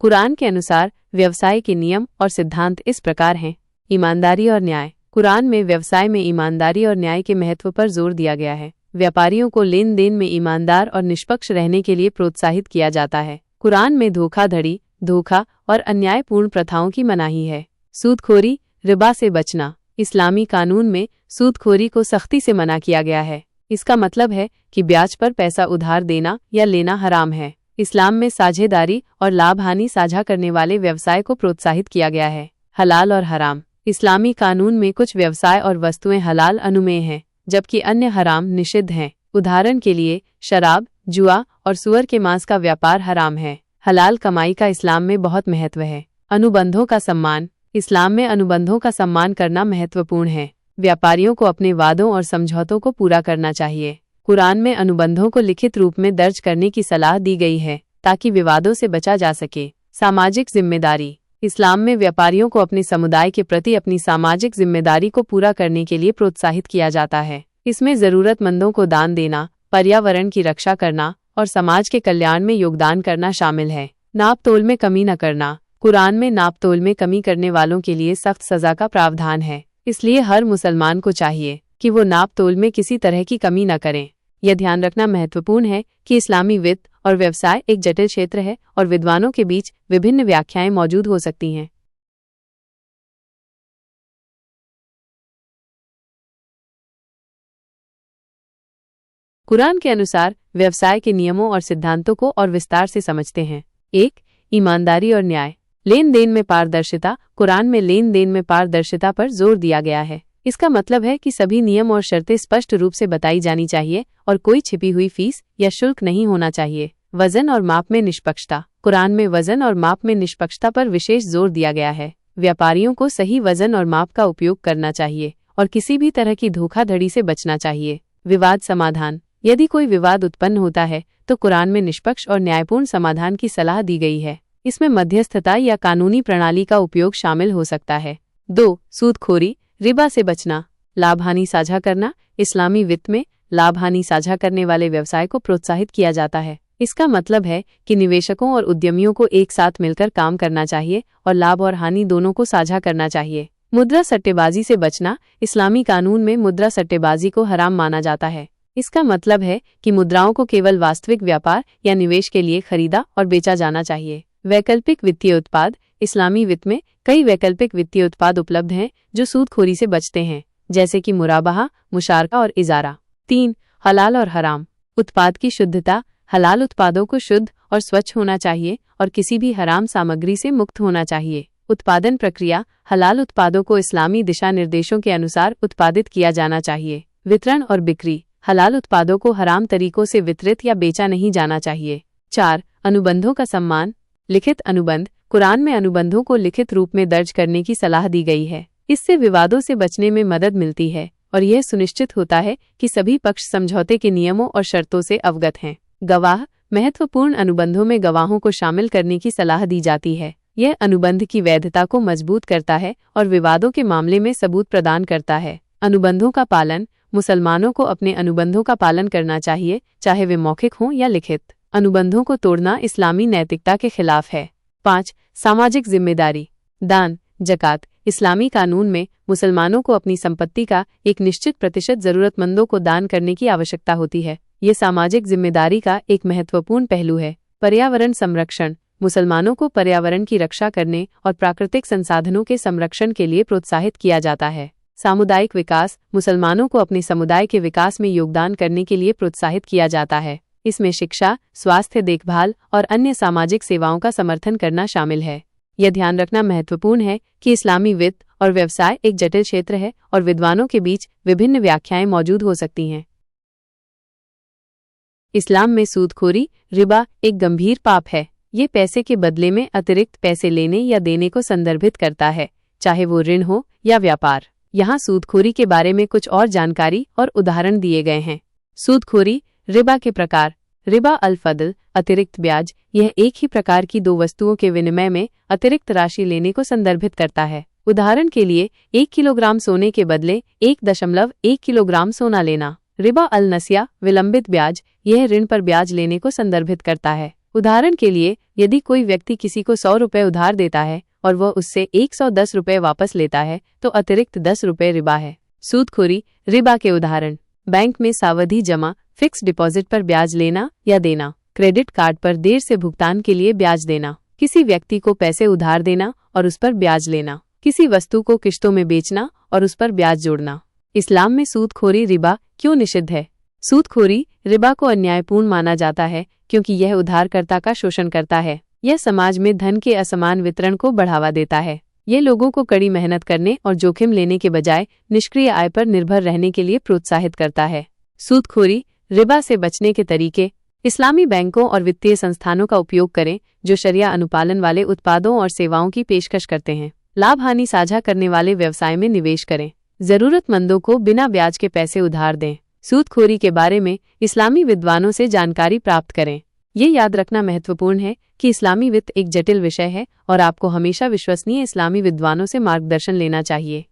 कुरान के अनुसार व्यवसाय के नियम और सिद्धांत इस प्रकार हैं। ईमानदारी और न्याय। कुरान में व्यवसाय में ईमानदारी और न्याय के महत्व पर जोर दिया गया है। व्यापारियों को लेन देन में ईमानदार और निष्पक्ष रहने के लिए प्रोत्साहित किया जाता है। कुरान में धोखाधड़ी, धोखा और अन्यायपूर्ण प्रथाओं की मनाही है। सूदखोरी, रिबा से बचना। इस्लामी कानून में सूदखोरी को सख्ती से मना किया गया है। इसका मतलब है कि ब्याज पर पैसा उधार देना या लेना हराम है। इस्लाम में साझेदारी और लाभ हानि साझा करने वाले व्यवसाय को प्रोत्साहित किया गया है। हलाल और हराम। इस्लामी कानून में कुछ व्यवसाय और वस्तुएं हलाल अनुमेय हैं, जबकि अन्य हराम निषिद्ध हैं। उदाहरण के लिए शराब, जुआ और सुअर के मांस का व्यापार हराम है। हलाल कमाई का इस्लाम में बहुत महत्व है। अनुबंधों का सम्मान। इस्लाम में अनुबंधों का सम्मान करना महत्वपूर्ण है। व्यापारियों को अपने वादों और समझौतों को पूरा करना चाहिए। कुरान में अनुबंधों को लिखित रूप में दर्ज करने की सलाह दी गई है ताकि विवादों से बचा जा सके। सामाजिक जिम्मेदारी। इस्लाम में व्यापारियों को अपने समुदाय के प्रति अपनी सामाजिक जिम्मेदारी को पूरा करने के लिए प्रोत्साहित किया जाता है। इसमें जरूरतमंदों को दान देना, पर्यावरण की रक्षा करना और समाज के कल्याण में योगदान करना शामिल है। नाप तोल में कमी न करना। कुरान में नाप तोल में कमी करने वालों के लिए सख्त सजा का प्रावधान है। इसलिए हर मुसलमान को चाहिए कि वो नाप तोल में किसी तरह की कमी न करें। यह ध्यान रखना महत्वपूर्ण है कि इस्लामी वित्त और व्यवसाय एक जटिल क्षेत्र है और विद्वानों के बीच विभिन्न व्याख्याएं मौजूद हो सकती हैं। कुरान के अनुसार व्यवसाय के नियमों और सिद्धांतों को और विस्तार से समझते हैं। 1. ईमानदारी और न्याय। लेन देन में पारदर्शिता। कुरान में लेन देन में पारदर्शिता पर जोर दिया गया है। इसका मतलब है कि सभी नियम और शर्तें स्पष्ट रूप से बताई जानी चाहिए और कोई छिपी हुई फीस या शुल्क नहीं होना चाहिए। वजन और माप में निष्पक्षता। कुरान में वजन और माप में निष्पक्षता पर विशेष जोर दिया गया है। व्यापारियों को सही वजन और माप का उपयोग करना चाहिए और किसी भी तरह की धोखाधड़ी से बचना चाहिए। विवाद समाधान। यदि कोई विवाद उत्पन्न होता है तो कुरान में निष्पक्ष और न्यायपूर्ण समाधान की सलाह दी गई है। इसमें मध्यस्थता या कानूनी प्रणाली का उपयोग शामिल हो सकता है। 2. सूदखोरी, रिबा से बचना। लाभ हानि साझा करना। इस्लामी वित्त में लाभ हानि साझा करने वाले व्यवसाय को प्रोत्साहित किया जाता है। इसका मतलब है कि निवेशकों और उद्यमियों को एक साथ मिलकर काम करना चाहिए और लाभ और हानि दोनों को साझा करना चाहिए। मुद्रा सट्टेबाजी से बचना। इस्लामी कानून में मुद्रा सट्टेबाजी को हराम माना जाता है। इसका मतलब है कि मुद्राओं को केवल वास्तविक व्यापार या निवेश के लिए खरीदा और बेचा जाना चाहिए। वैकल्पिक वित्तीय उत्पाद। इस्लामी वित्त में कई वैकल्पिक वित्तीय उत्पाद उपलब्ध हैं जो सूदखोरी से बचते हैं, जैसे कि मुराबाहा, मुशारका और इजारा। 3. हलाल और हराम। उत्पाद की शुद्धता। हलाल उत्पादों को शुद्ध और स्वच्छ होना चाहिए और किसी भी हराम सामग्री से मुक्त होना चाहिए। उत्पादन प्रक्रिया। हलाल उत्पादों को इस्लामी दिशा निर्देशों के अनुसार उत्पादित किया जाना चाहिए। वितरण और बिक्री। हलाल उत्पादों को हराम तरीकों से वितरित या बेचा नहीं जाना चाहिए। 4. अनुबंधों का सम्मान। लिखित अनुबंध। कुरान में अनुबंधों को लिखित रूप में दर्ज करने की सलाह दी गई है। इससे विवादों से बचने में मदद मिलती है और यह सुनिश्चित होता है कि सभी पक्ष समझौते के नियमों और शर्तों से अवगत हैं। गवाह। महत्वपूर्ण अनुबंधों में गवाहों को शामिल करने की सलाह दी जाती है। यह अनुबंध की वैधता को मजबूत करता है और विवादों के मामले में सबूत प्रदान करता है। अनुबंधों का पालन। मुसलमानों को अपने अनुबंधों का पालन करना चाहिए, चाहे वे मौखिक हों या लिखित। अनुबंधों को तोड़ना इस्लामी नैतिकता के खिलाफ है। 5. सामाजिक जिम्मेदारी। दान, जकात। इस्लामी कानून में मुसलमानों को अपनी संपत्ति का एक निश्चित प्रतिशत जरूरतमंदों को दान करने की आवश्यकता होती है। ये सामाजिक जिम्मेदारी का एक महत्वपूर्ण पहलू है। पर्यावरण संरक्षण। मुसलमानों को पर्यावरण की रक्षा करने और प्राकृतिक संसाधनों के संरक्षण के लिए प्रोत्साहित किया जाता है। सामुदायिक विकास। मुसलमानों को अपने समुदाय के विकास में योगदान करने के लिए प्रोत्साहित किया जाता है। इसमें शिक्षा, स्वास्थ्य देखभाल और अन्य सामाजिक सेवाओं का समर्थन करना शामिल है। यह ध्यान रखना महत्वपूर्ण है कि इस्लामी वित्त और व्यवसाय एक जटिल क्षेत्र है और विद्वानों के बीच विभिन्न व्याख्याएं मौजूद हो सकती हैं। इस्लाम में सूदखोरी, रिबा एक गंभीर पाप है। ये पैसे के बदले में अतिरिक्त पैसे लेने या देने को संदर्भित करता है, चाहे वो ऋण हो या व्यापार। यहाँ सूदखोरी के बारे में कुछ और जानकारी और उदाहरण दिए गए हैं। सूदखोरी, रिबा के प्रकार। रिबा अल-फदल, अतिरिक्त ब्याज। यह एक ही प्रकार की दो वस्तुओं के विनिमय में अतिरिक्त राशि लेने को संदर्भित करता है। उदाहरण के लिए 1 किलोग्राम सोने के बदले 1.1 किलोग्राम सोना लेना। रिबा अल-नसिया, विलंबित ब्याज। यह ऋण पर ब्याज लेने को संदर्भित करता है। उदाहरण के लिए यदि कोई व्यक्ति किसी को 100 रुपये उधार देता है और वह उससे 110 रुपये वापस लेता है तो अतिरिक्त 10 रुपये रिबा है। सूदखोरी, रिबा के उदाहरण: बैंक में सावधि जमा, फिक्स डिपॉजिट पर ब्याज लेना या देना, क्रेडिट कार्ड पर देर से भुगतान के लिए ब्याज देना, किसी व्यक्ति को पैसे उधार देना और उस पर ब्याज लेना, किसी वस्तु को किश्तों में बेचना और उस पर ब्याज जोड़ना। इस्लाम में सूदखोरी, रिबा क्यों निषिद्ध है? सूदखोरी, रिबा को अन्यायपूर्ण माना जाता है क्योंकि यह उधारकर्ता का शोषण करता है। यह समाज में धन के असमान वितरण को बढ़ावा देता है। ये लोगों को कड़ी मेहनत करने और जोखिम लेने के बजाय निष्क्रिय आय पर निर्भर रहने के लिए प्रोत्साहित करता है। सूदखोरी, रिबा से बचने के तरीके: इस्लामी बैंकों और वित्तीय संस्थानों का उपयोग करें जो शरिया अनुपालन वाले उत्पादों और सेवाओं की पेशकश करते हैं। लाभ हानि साझा करने वाले व्यवसाय में निवेश करें। जरूरतमंदों को बिना ब्याज के पैसे उधार दें। सूदखोरी के बारे में इस्लामी विद्वानों से जानकारी प्राप्त करें। ये याद रखना महत्वपूर्ण है कि इस्लामी वित्त एक जटिल विषय है और आपको हमेशा विश्वसनीय इस्लामी विद्वानों से मार्गदर्शन लेना चाहिए।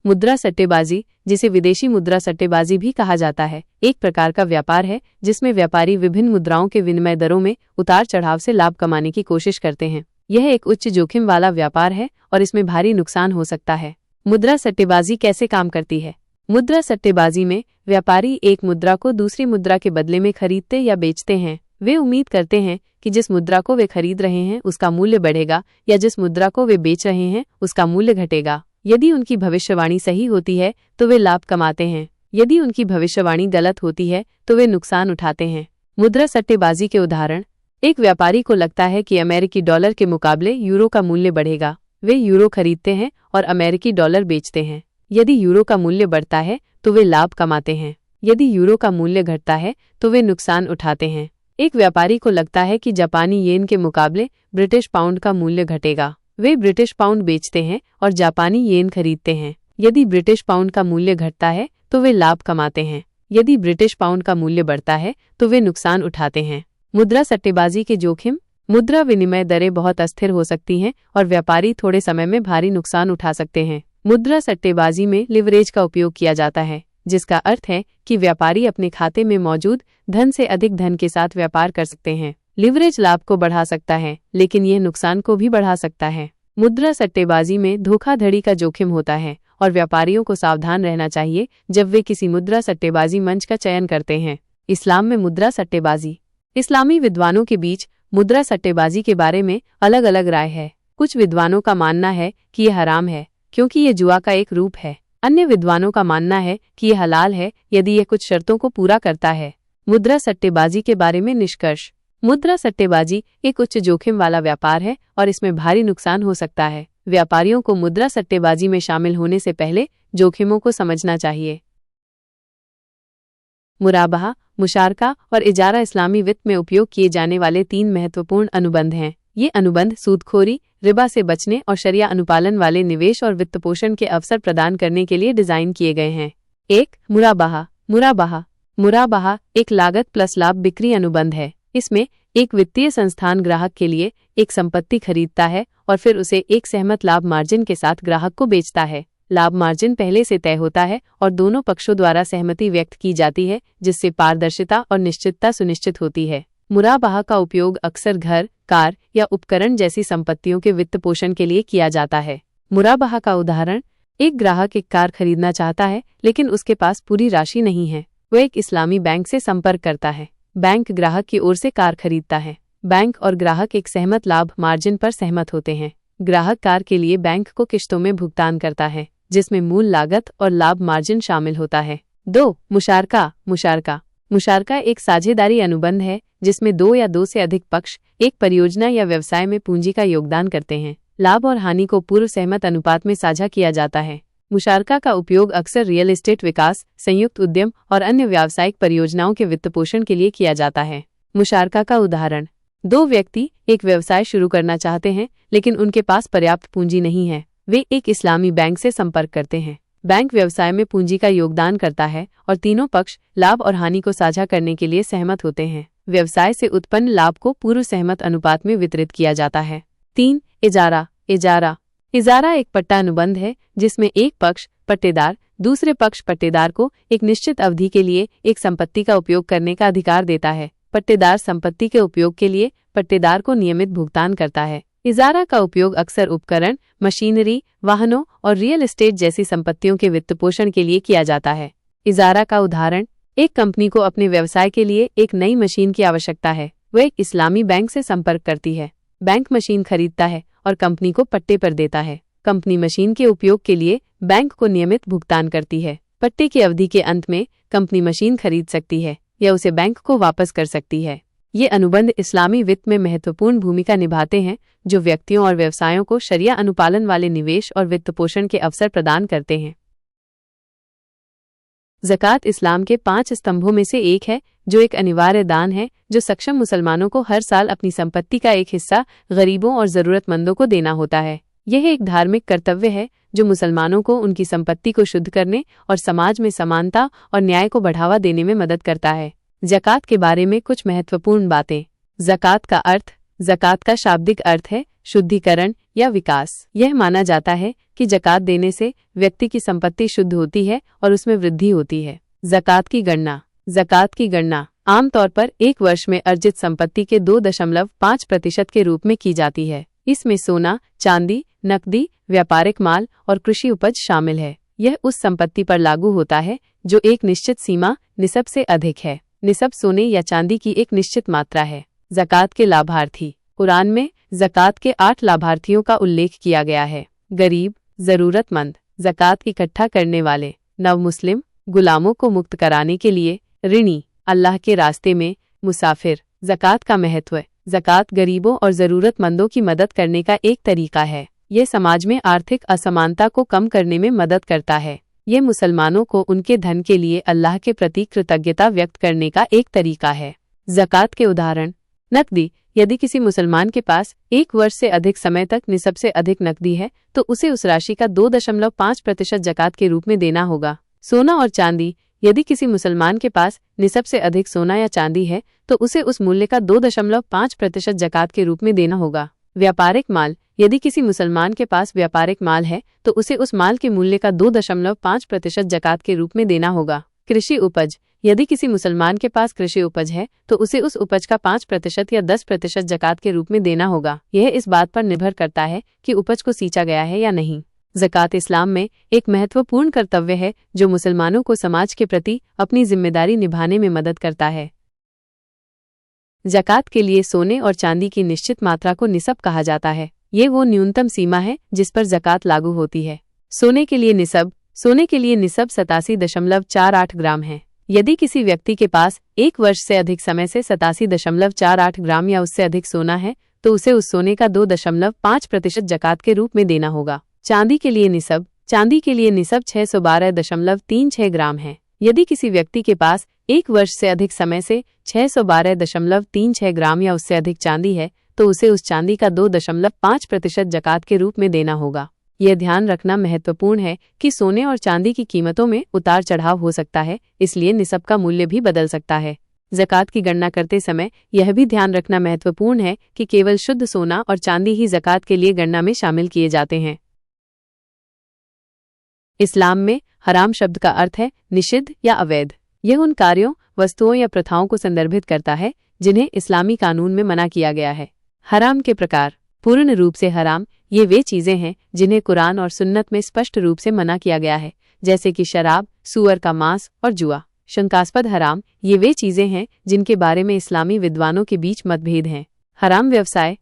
मुद्रा सट्टेबाजी, जिसे विदेशी मुद्रा सट्टेबाजी भी कहा जाता है, एक प्रकार का व्यापार है जिसमें व्यापारी विभिन्न मुद्राओं के विनिमय दरों में उतार चढ़ाव से लाभ कमाने की कोशिश करते हैं। यह एक उच्च जोखिम वाला व्यापार है और इसमें भारी नुकसान हो सकता है। मुद्रा सट्टेबाजी कैसे काम करती है? मुद्रा सट्टेबाजी में व्यापारी एक मुद्रा को दूसरी मुद्रा के बदले में खरीदते या बेचते हैं। वे उम्मीद करते हैं कि जिस मुद्रा को वे खरीद रहे हैं उसका मूल्य बढ़ेगा या जिस मुद्रा को वे बेच रहे हैं उसका मूल्य घटेगा। यदि उनकी भविष्यवाणी सही होती है तो वे लाभ कमाते हैं, यदि उनकी भविष्यवाणी गलत होती है तो वे नुकसान उठाते हैं। मुद्रा सट्टेबाजी के उदाहरण: एक व्यापारी को लगता है कि अमेरिकी डॉलर के मुकाबले यूरो का मूल्य बढ़ेगा। वे यूरो खरीदते हैं और अमेरिकी डॉलर बेचते हैं। यदि यूरो का मूल्य बढ़ता है तो वे लाभ कमाते हैं, यदि यूरो का मूल्य घटता है तो वे नुकसान उठाते हैं। एक व्यापारी को लगता है कि जापानी येन के मुकाबले ब्रिटिश पाउंड का मूल्य घटेगा। वे ब्रिटिश पाउंड बेचते हैं और जापानी येन खरीदते हैं। यदि ब्रिटिश पाउंड का मूल्य घटता है तो वे लाभ कमाते हैं, यदि ब्रिटिश पाउंड का मूल्य बढ़ता है तो वे नुकसान उठाते हैं। मुद्रा सट्टेबाजी के जोखिम: मुद्रा विनिमय दरें बहुत अस्थिर हो सकती हैं और व्यापारी थोड़े समय में भारी नुकसान उठा सकते हैं। मुद्रा सट्टेबाजी में लिवरेज का उपयोग किया जाता है, जिसका अर्थ है कि व्यापारी अपने खाते में मौजूद धन से अधिक धन के साथ व्यापार कर सकते हैं। लिवरेज लाभ को बढ़ा सकता है लेकिन यह नुकसान को भी बढ़ा सकता है। मुद्रा सट्टेबाजी में धोखाधड़ी का जोखिम होता है और व्यापारियों को सावधान रहना चाहिए जब वे किसी मुद्रा सट्टेबाजी मंच का चयन करते हैं। इस्लाम में मुद्रा सट्टेबाजी: इस्लामी विद्वानों के बीच मुद्रा सट्टेबाजी के बारे में अलग अलग राय है। कुछ विद्वानों का मानना है कि यह हराम है क्योंकि यह जुआ का एक रूप है। अन्य विद्वानों का मानना है कि यह हलाल है यदि यह कुछ शर्तों को पूरा करता है। मुद्रा सट्टेबाजी के बारे में निष्कर्ष: मुद्रा सट्टेबाजी एक उच्च जोखिम वाला व्यापार है और इसमें भारी नुकसान हो सकता है। व्यापारियों को मुद्रा सट्टेबाजी में शामिल होने से पहले जोखिमों को समझना चाहिए। मुराबहा, मुशारका और इजारा इस्लामी वित्त में उपयोग किए जाने वाले 3 महत्वपूर्ण अनुबंध हैं। ये अनुबंध सूदखोरी, रिबा से बचने और शरिया अनुपालन वाले निवेश और वित्तपोषण के अवसर प्रदान करने के लिए डिजाइन किए गए हैं। 1. मुराबहा। मुराबहा मुराबहा एक लागत प्लस लाभ बिक्री अनुबंध है। इसमें एक वित्तीय संस्थान ग्राहक के लिए एक संपत्ति खरीदता है और फिर उसे एक सहमत लाभ मार्जिन के साथ ग्राहक को बेचता है। लाभ मार्जिन पहले से तय होता है और दोनों पक्षों द्वारा सहमति व्यक्त की जाती है, जिससे पारदर्शिता और निश्चितता सुनिश्चित होती है। मुराबहा का उपयोग अक्सर घर, कार या उपकरण जैसी संपत्तियों के वित्त पोषण के लिए किया जाता है। मुराबहा का उदाहरण: एक ग्राहक एक कार खरीदना चाहता है लेकिन उसके पास पूरी राशि नहीं है। वह एक इस्लामी बैंक से संपर्क करता है। बैंक ग्राहक की ओर से कार खरीदता है। बैंक और ग्राहक एक सहमत लाभ मार्जिन पर सहमत होते हैं। ग्राहक कार के लिए बैंक को किश्तों में भुगतान करता है, जिसमें मूल लागत और लाभ मार्जिन शामिल होता है। 2. मुशारका। मुशारका मुशारका एक साझेदारी अनुबंध है जिसमें 2 या 2 से अधिक पक्ष एक परियोजना या व्यवसाय में पूंजी का योगदान करते हैं। लाभ और हानि को पूर्व सहमत अनुपात में साझा किया जाता है। मुशारका का उपयोग अक्सर रियल एस्टेट विकास, संयुक्त उद्यम और अन्य व्यावसायिक परियोजनाओं के वित्तपोषण के लिए किया जाता है। मुशारका का उदाहरण: 2 व्यक्ति एक व्यवसाय शुरू करना चाहते हैं लेकिन उनके पास पर्याप्त पूंजी नहीं है। वे एक इस्लामी बैंक से संपर्क करते हैं। बैंक व्यवसाय में पूंजी का योगदान करता है और तीनों पक्ष लाभ और हानि को साझा करने के लिए सहमत होते हैं। व्यवसाय से उत्पन्न लाभ को पूर्व सहमत अनुपात में वितरित किया जाता है। 3. इजारा। इजारा इजारा एक पट्टा अनुबंध है जिसमें एक पक्ष पट्टेदार दूसरे पक्ष पट्टेदार को एक निश्चित अवधि के लिए एक संपत्ति का उपयोग करने का अधिकार देता है। पट्टेदार संपत्ति के उपयोग के लिए पट्टेदार को नियमित भुगतान करता है। इजारा का उपयोग अक्सर उपकरण, मशीनरी, वाहनों और रियल एस्टेट जैसी संपत्तियों के वित्तपोषण के लिए किया जाता है। इजारा का उदाहरण, एक कंपनी को अपने व्यवसाय के लिए एक नई मशीन की आवश्यकता है। वह एक इस्लामी बैंक से संपर्क करती है। बैंक मशीन खरीदता है और कंपनी को पट्टे पर देता है। कंपनी मशीन के उपयोग के लिए बैंक को नियमित भुगतान करती है। पट्टे की अवधि के अंत में कंपनी मशीन खरीद सकती है या उसे बैंक को वापस कर सकती है। ये अनुबंध इस्लामी वित्त में महत्वपूर्ण भूमिका निभाते हैं, जो व्यक्तियों और व्यवसायों को शरिया अनुपालन वाले निवेश और वित्तपोषण के अवसर प्रदान करते हैं। ज़कात इस्लाम के 5 स्तंभों में से एक है, जो एक अनिवार्य दान है जो सक्षम मुसलमानों को हर साल अपनी संपत्ति का एक हिस्सा गरीबों और जरूरतमंदों को देना होता है। यह एक धार्मिक कर्तव्य है जो मुसलमानों को उनकी संपत्ति को शुद्ध करने और समाज में समानता और न्याय को बढ़ावा देने में मदद करता है। ज़कात के बारे में कुछ महत्वपूर्ण बातें। ज़कात का अर्थ। ज़कात का शाब्दिक अर्थ है शुद्धिकरण या विकास। यह माना जाता है कि ज़कात देने से व्यक्ति की संपत्ति शुद्ध होती है और उसमें वृद्धि होती है। ज़कात की गणना। ज़कात की गणना आमतौर पर एक वर्ष में अर्जित संपत्ति के 2.5% के रूप में की जाती है। इसमें सोना, चांदी, नकदी, व्यापारिक माल और कृषि उपज शामिल है। यह उस संपत्ति पर लागू होता है जो एक निश्चित सीमा निसब से अधिक है। निसब सोने या चांदी की एक निश्चित मात्रा है। ज़कात के लाभार्थी। कुरान में ज़कात के 8 लाभार्थियों का उल्लेख किया गया है। गरीब, जरूरतमंद, ज़कात इकट्ठा करने वाले, नवमुस्लिम, गुलामों को मुक्त कराने के लिए, ऋणी, अल्लाह के रास्ते में, मुसाफिर। ज़कात का महत्व। ज़कात गरीबों और ज़रूरतमंदों की मदद करने का एक तरीका है। यह समाज में आर्थिक असमानता को कम करने में मदद करता है। ये मुसलमानों को उनके धन के लिए अल्लाह के प्रति कृतज्ञता व्यक्त करने का एक तरीका है। ज़कात के उदाहरण। नकदी। यदि किसी मुसलमान के पास एक वर्ष से अधिक समय तक निसब से अधिक नकदी है तो उसे उस राशि का 2.5% ज़कात के रूप में देना होगा। सोना और चांदी। यदि किसी मुसलमान के पास निसब से अधिक सोना या चांदी है तो उसे उस मूल्य का 2.5% ज़कात के रूप में देना होगा। व्यापारिक माल। यदि किसी मुसलमान के पास व्यापारिक माल है तो उसे उस माल के मूल्य का 2.5% ज़कात के रूप में देना होगा। कृषि उपज। यदि किसी मुसलमान के पास कृषि उपज है तो उसे उस उपज का 5% या 10% ज़कात के रूप में देना होगा। यह इस बात पर निर्भर करता है कि उपज को सींचा गया है या नहीं। ज़कात इस्लाम में एक महत्वपूर्ण कर्तव्य है जो मुसलमानों को समाज के प्रति अपनी जिम्मेदारी निभाने में मदद करता है। ज़कात के लिए सोने और चांदी की निश्चित मात्रा को निसब कहा जाता है। ये वो न्यूनतम सीमा है जिस पर ज़कात लागू होती है। सोने के लिए निसब 87.48 ग्राम है। यदि किसी व्यक्ति के पास एक वर्ष से अधिक समय से 87.48 ग्राम या उससे अधिक सोना है तो उसे उस सोने का 2.5% ज़कात के रूप में देना होगा। चांदी के लिए निसब 612.36 ग्राम है। यदि किसी व्यक्ति के पास एक वर्ष से अधिक समय से 612.36 ग्राम या उससे अधिक चांदी है तो उसे उस चांदी का 2.5% ज़कात के रूप में देना होगा। यह ध्यान रखना महत्वपूर्ण है कि सोने और चांदी की कीमतों में उतार चढ़ाव हो सकता है, इसलिए निसब का मूल्य भी बदल सकता है। ज़कात की गणना करते समय यह भी ध्यान रखना महत्वपूर्ण है कि केवल शुद्ध सोना और चांदी ही ज़कात के लिए गणना में शामिल किए जाते हैं। इस्लाम में हराम शब्द का अर्थ है निषिद्ध या अवैध। यह उन कार्यों, वस्तुओं या प्रथाओं को संदर्भित करता है जिन्हें इस्लामी कानून में मना किया गया है। हराम के प्रकार। पूर्ण रूप से हराम ये वे चीजें हैं जिन्हें कुरान और सुन्नत में स्पष्ट रूप से मना किया गया है, जैसे कि शराब, सूअर का मांस और जुआ। शंकास्पद हराम ये वे चीजें हैं जिनके बारे में इस्लामी विद्वानों के बीच मतभेद हैं। हराम व्यवसाय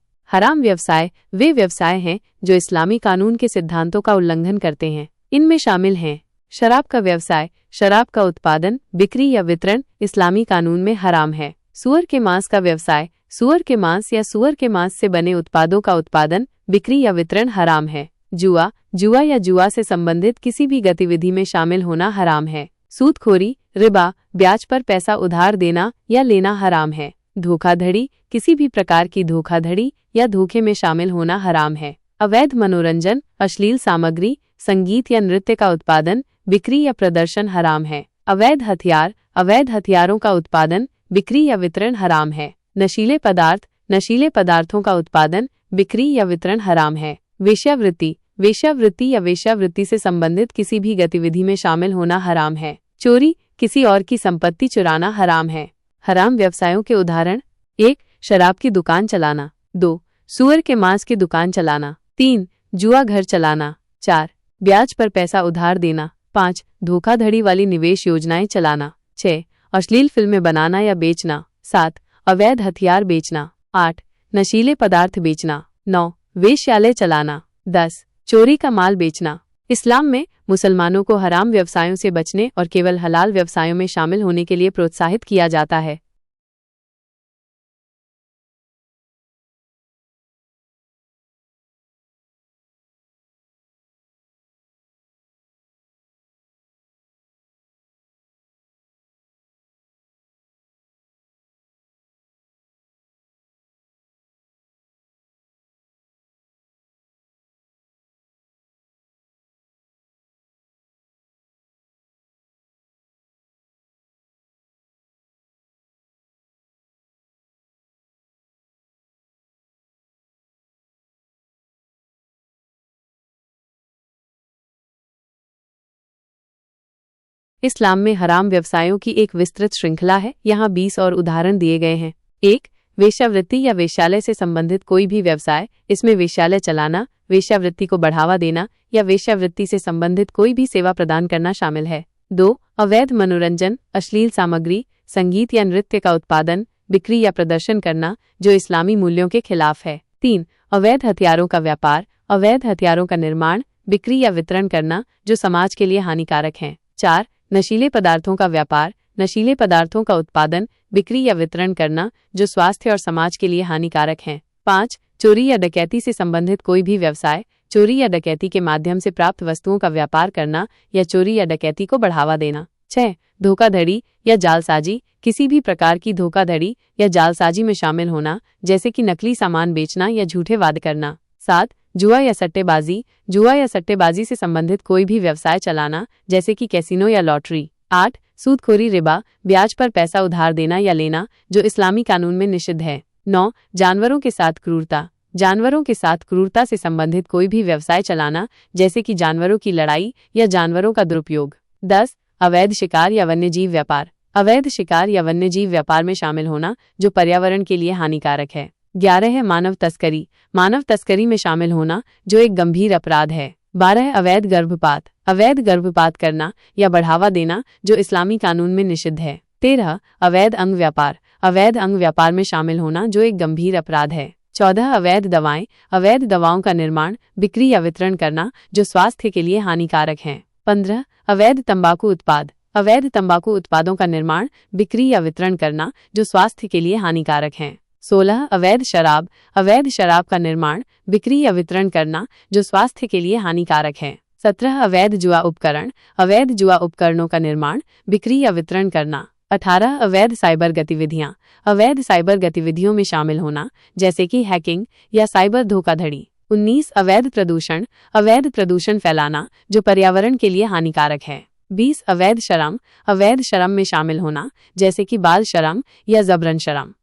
वे व्यवसाय हैं जो इस्लामी कानून के सिद्धांतों का उल्लंघन करते हैं। इनमें शामिल हैं शराब का व्यवसाय। शराब का उत्पादन, बिक्री या वितरण इस्लामी कानून में हराम है। सूअर के मांस का व्यवसाय। सूअर के मांस या सूअर के मांस से बने उत्पादों का उत्पादन, बिक्री या वितरण हराम है। जुआ या जुआ से संबंधित किसी भी गतिविधि में शामिल होना हराम है। सूदखोरी, रिबा, ब्याज पर पैसा उधार देना या लेना हराम है। धोखाधड़ी किसी भी प्रकार की धोखाधड़ी या धोखे में शामिल होना हराम है। अवैध मनोरंजन, अश्लील सामग्री, संगीत या नृत्य का उत्पादन, बिक्री या प्रदर्शन हराम है। अवैध हथियारों का उत्पादन, बिक्री या वितरण हराम है। नशीले पदार्थों का उत्पादन, बिक्री या वितरण हराम है। वेश्यावृत्ति या वेश्यावृत्ति से संबंधित किसी भी गतिविधि में शामिल होना हराम है। चोरी किसी और की संपत्ति चुराना हराम है। हराम व्यवसायों के उदाहरण: 1. शराब की दुकान चलाना। 2. सूअर के मांस की दुकान चलाना। 3. जुआ घर चलाना। 4. ब्याज पर पैसा उधार देना। 5. धोखाधड़ी वाली निवेश योजनाएं चलाना। 6. अश्लील फिल्में बनाना या बेचना। 7. अवैध हथियार बेचना। 8. नशीले पदार्थ बेचना। 9. वेश्यालय चलाना। 10. चोरी का माल बेचना। इस्लाम में मुसलमानों को हराम व्यवसायों से बचने और केवल हलाल व्यवसायों में शामिल होने के लिए प्रोत्साहित किया जाता है। इस्लाम में हराम व्यवसायों की एक विस्तृत श्रृंखला है। यहाँ 20 और उदाहरण दिए गए हैं। 1. वेश्यावृत्ति या वेश्यालय से संबंधित कोई भी व्यवसाय। इसमें वेश्यालय चलाना, वेश्यावृत्ति को बढ़ावा देना या वेश्यावृत्ति से संबंधित कोई भी सेवा प्रदान करना शामिल है। 2. अवैध मनोरंजन, अश्लील सामग्री, संगीत या नृत्य का उत्पादन, बिक्री या प्रदर्शन करना जो इस्लामी मूल्यों के खिलाफ है। 3. अवैध हथियारों का व्यापार, अवैध हथियारों का निर्माण, बिक्री या वितरण करना जो समाज के लिए हानिकारक हैं। 4. नशीले पदार्थों का व्यापार, नशीले पदार्थों का उत्पादन, बिक्री या वितरण करना जो स्वास्थ्य और समाज के लिए हानिकारक हैं। 5. चोरी या डकैती से संबंधित कोई भी व्यवसाय, चोरी या डकैती के माध्यम से प्राप्त वस्तुओं का व्यापार करना या चोरी या डकैती को बढ़ावा देना। 6. धोखाधड़ी या जालसाजी, किसी भी प्रकार की धोखाधड़ी या जालसाजी में शामिल होना, जैसे कि नकली सामान बेचना या झूठे वादे करना। 7. जुआ या सट्टेबाजी, जुआ या सट्टेबाजी से संबंधित कोई भी व्यवसाय चलाना, जैसे कि कैसीनो या लॉटरी। 8. सूदखोरी, रिबा, ब्याज पर पैसा उधार देना या लेना जो इस्लामी कानून में निषिद्ध है। 9. जानवरों के साथ क्रूरता, जानवरों के साथ क्रूरता से संबंधित कोई भी व्यवसाय चलाना, जैसे कि जानवरों की लड़ाई या जानवरों का दुरुपयोग। 10. अवैध शिकार या वन्यजीव व्यापार, अवैध शिकार या वन्यजीव व्यापार में शामिल होना जो पर्यावरण के लिए हानिकारक है। 11 है मानव तस्करी, मानव तस्करी में शामिल होना जो एक गंभीर अपराध है। 12 अवैध गर्भपात, अवैध गर्भपात करना या बढ़ावा देना जो इस्लामी कानून में निषिद्ध है। 13 अवैध अंग व्यापार, अवैध अंग व्यापार में शामिल होना जो एक गंभीर अपराध है। 14 अवैध दवाएं, अवैध दवाओं का निर्माण, बिक्री या वितरण करना जो स्वास्थ्य के लिए हानिकारक हैं। 15 अवैध तंबाकू उत्पाद, अवैध तंबाकू उत्पादों का निर्माण, बिक्री या वितरण करना जो स्वास्थ्य के लिए हानिकारक हैं। 16 अवैध शराब, अवैध शराब का निर्माण, बिक्री या वितरण करना जो स्वास्थ्य के लिए हानिकारक है। 17 अवैध जुआ उपकरण, अवैध जुआ उपकरणों का निर्माण, बिक्री या वितरण करना। 18 अवैध साइबर गतिविधियां, अवैध साइबर गतिविधियों में शामिल होना, जैसे कि हैकिंग या साइबर धोखाधड़ी। 19 अवैध प्रदूषण, अवैध प्रदूषण फैलाना जो पर्यावरण के लिए हानिकारक है। 20 अवैध शर्म, अवैध शर्म में शामिल होना, जैसे कि बाल शर्म या जबरन शर्म।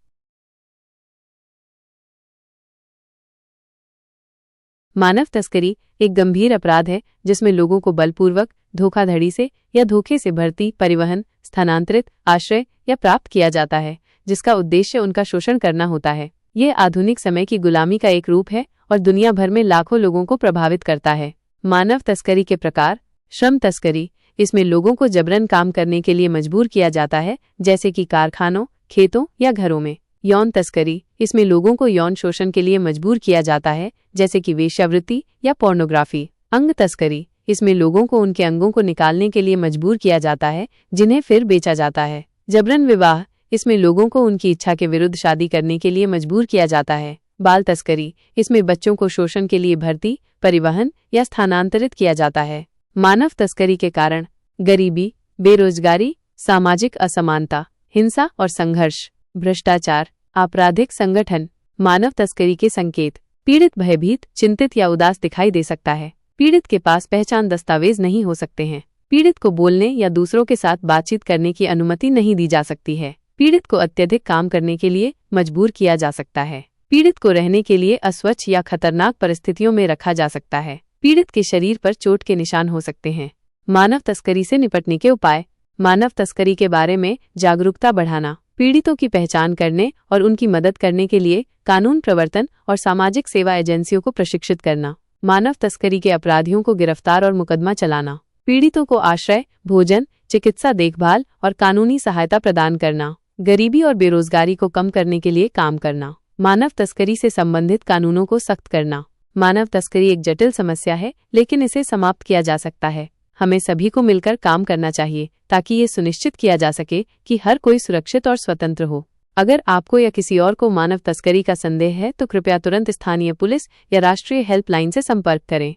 मानव तस्करी एक गंभीर अपराध है जिसमें लोगों को बलपूर्वक, धोखाधड़ी से या धोखे से भर्ती, परिवहन, स्थानांतरित, आश्रय या प्राप्त किया जाता है, जिसका उद्देश्य उनका शोषण करना होता है। यह आधुनिक समय की गुलामी का एक रूप है और दुनिया भर में लाखों लोगों को प्रभावित करता है। मानव तस्करी के प्रकार: श्रम तस्करी, इसमें लोगों को जबरन काम करने के लिए मजबूर किया जाता है, जैसे कि कारखानों, खेतों या घरों में। यौन तस्करी, इसमें लोगों को यौन शोषण के लिए मजबूर किया जाता है, जैसे कि वेश्यावृत्ति या पोर्नोग्राफी। अंग तस्करी, इसमें लोगों को उनके अंगों को निकालने के लिए मजबूर किया जाता है, जिन्हें फिर बेचा जाता है। जबरन विवाह, इसमें लोगों को उनकी इच्छा के विरुद्ध शादी करने के लिए मजबूर किया जाता है। बाल तस्करी, इसमें बच्चों को शोषण के लिए भर्ती, परिवहन या स्थानांतरित किया जाता है। मानव तस्करी के कारण: गरीबी, बेरोजगारी, सामाजिक असमानता, हिंसा और संघर्ष, भ्रष्टाचार, आपराधिक संगठन। मानव तस्करी के संकेत: पीड़ित भयभीत, चिंतित या उदास दिखाई दे सकता है। पीड़ित के पास पहचान दस्तावेज नहीं हो सकते हैं। पीड़ित को बोलने या दूसरों के साथ बातचीत करने की अनुमति नहीं दी जा सकती है। पीड़ित को अत्यधिक काम करने के लिए मजबूर किया जा सकता है। पीड़ित को रहने के लिए अस्वच्छ या खतरनाक परिस्थितियों में रखा जा सकता है। पीड़ित के शरीर पर चोट के निशान हो सकते हैं। मानव तस्करी से निपटने के उपाय: मानव तस्करी के बारे में जागरूकता बढ़ाना, पीड़ितों की पहचान करने और उनकी मदद करने के लिए कानून प्रवर्तन और सामाजिक सेवा एजेंसियों को प्रशिक्षित करना। मानव तस्करी के अपराधियों को गिरफ्तार और मुकदमा चलाना। पीड़ितों को आश्रय, भोजन, चिकित्सा देखभाल और कानूनी सहायता प्रदान करना। गरीबी और बेरोजगारी को कम करने के लिए काम करना। मानव तस्करी से संबंधित कानूनों को सख्त करना। मानव तस्करी एक जटिल समस्या है, लेकिन इसे समाप्त किया जा सकता है। हमें सभी को मिलकर काम करना चाहिए ताकि ये सुनिश्चित किया जा सके कि हर कोई सुरक्षित और स्वतंत्र हो। अगर आपको या किसी और को मानव तस्करी का संदेह है तो कृपया तुरंत स्थानीय पुलिस या राष्ट्रीय हेल्पलाइन से संपर्क करें।